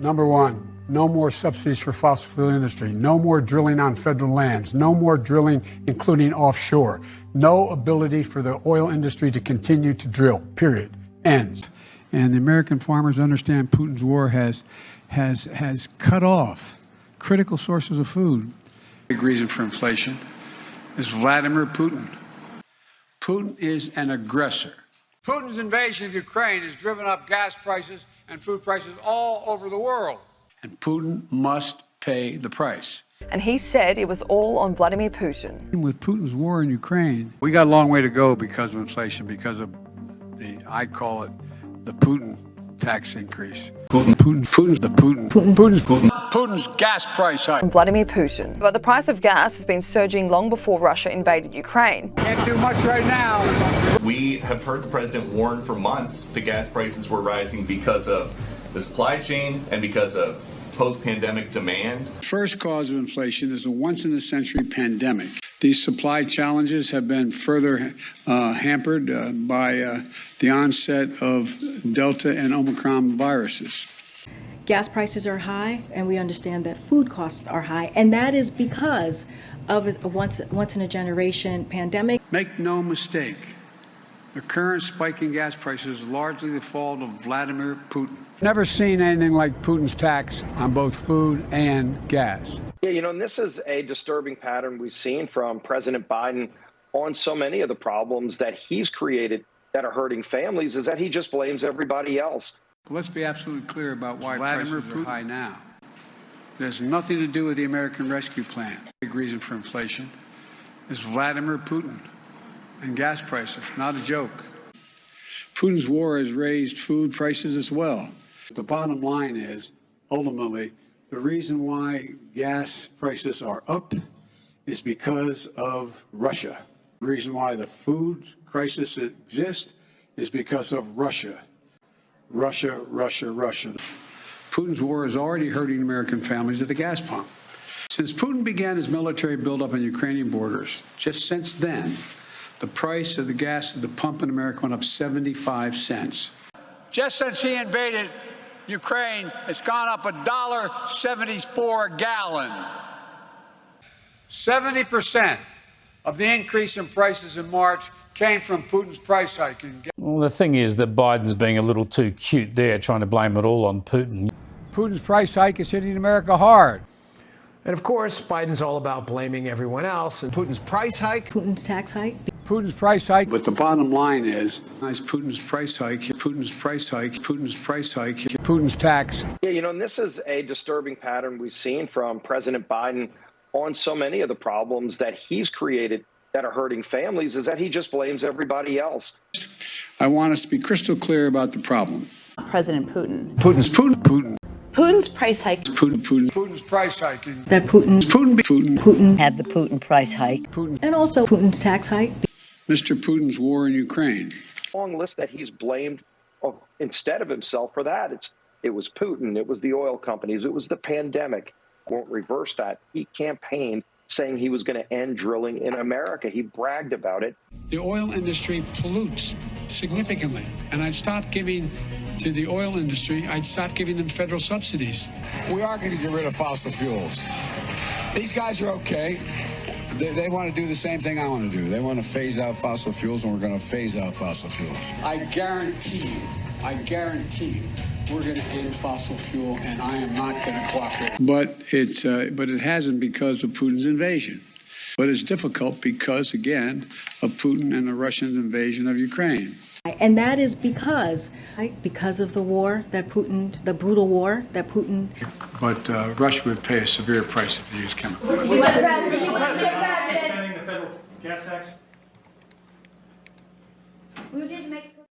Number one, no more subsidies for fossil fuel industry. No more drilling on federal lands. No more drilling, including offshore. No ability for the oil industry to continue to drill, period. Ends. And the American farmers understand Putin's war has cut off critical sources of food. Big reason for inflation is Vladimir Putin. Putin is an aggressor. Putin's invasion of Ukraine has driven up gas prices and food prices all over the world. And Putin must pay the price. And he said it was all on Vladimir Putin. With Putin's war in Ukraine, we got a long way to go because of inflation, because of I call it the Putin tax increase. Putin's gas price hike. Vladimir Putin. But the price of gas has been surging long before Russia invaded Ukraine. Can't do much right now. We have heard the president warn for months the gas prices were rising because of the supply chain and because of post-pandemic demand. First cause of inflation is a once-in-a-century pandemic. These supply challenges have been further hampered by the onset of Delta and Omicron viruses. Gas prices are high, and we understand that food costs are high, and that is because of a once-in-a-generation pandemic. Make no mistake, the current spike in gas prices is largely the fault of Vladimir Putin. Never seen anything like Putin's tax on both food and gas. Yeah, and this is a disturbing pattern we've seen from President Biden on so many of the problems that he's created that are hurting families, is that he just blames everybody else. Let's be absolutely clear about why Vladimir prices are high now. It has nothing to do with the American Rescue Plan. Big reason for inflation is Vladimir Putin and gas prices, not a joke. Putin's war has raised food prices as well. The bottom line is, ultimately, the reason why gas prices are up is because of Russia. The reason why the food crisis exists is because of Russia. Russia. Putin's war is already hurting American families at the gas pump. Since Putin began his military buildup on Ukrainian borders, just since then, the price of the gas at the pump in America went up 75 cents. Just since he invaded Ukraine, it's gone up $1.74 a gallon. 70% of the increase in prices in March came from Putin's price hike. Well, the thing is that Biden's being a little too cute there, trying to blame it all on Putin. Putin's price hike is hitting America hard. And of course, Biden's all about blaming everyone else. And Putin's price hike. Putin's tax hike. Putin's price hike. But the bottom line is Putin's price hike, Putin's price hike, Putin's price hike, Putin's tax. Yeah, and this is a disturbing pattern we've seen from President Biden on so many of the problems that he's created that are hurting families, is that he just blames everybody else. I want us to be crystal clear about the problem. President Putin. Putin's price hike. Putin's price hike. That Putin Had the Putin price hike. and also Putin's tax hike. Mr. Putin's war in Ukraine. Long list that he's blamed instead of himself for that. It was Putin, it was the oil companies, it was the pandemic. Won't reverse that. He campaigned saying he was going to end drilling in America. He bragged about it. The oil industry pollutes significantly, and I'd stop giving to the oil industry, I'd stop giving them federal subsidies. We are going to get rid of fossil fuels. These guys are okay. They want to do the same thing I want to do. They want to phase out fossil fuels, and we're going to phase out fossil fuels. I guarantee you, we're going to end fossil fuel, and I am not going to cooperate. But it hasn't because of Putin's invasion. But it's difficult because, again, of Putin and the Russians' invasion of Ukraine. And that is because of the war that Putin, the brutal war that Putin. But Russia would pay a severe price if they used chemicals. Extending the federal gas tax? We would just make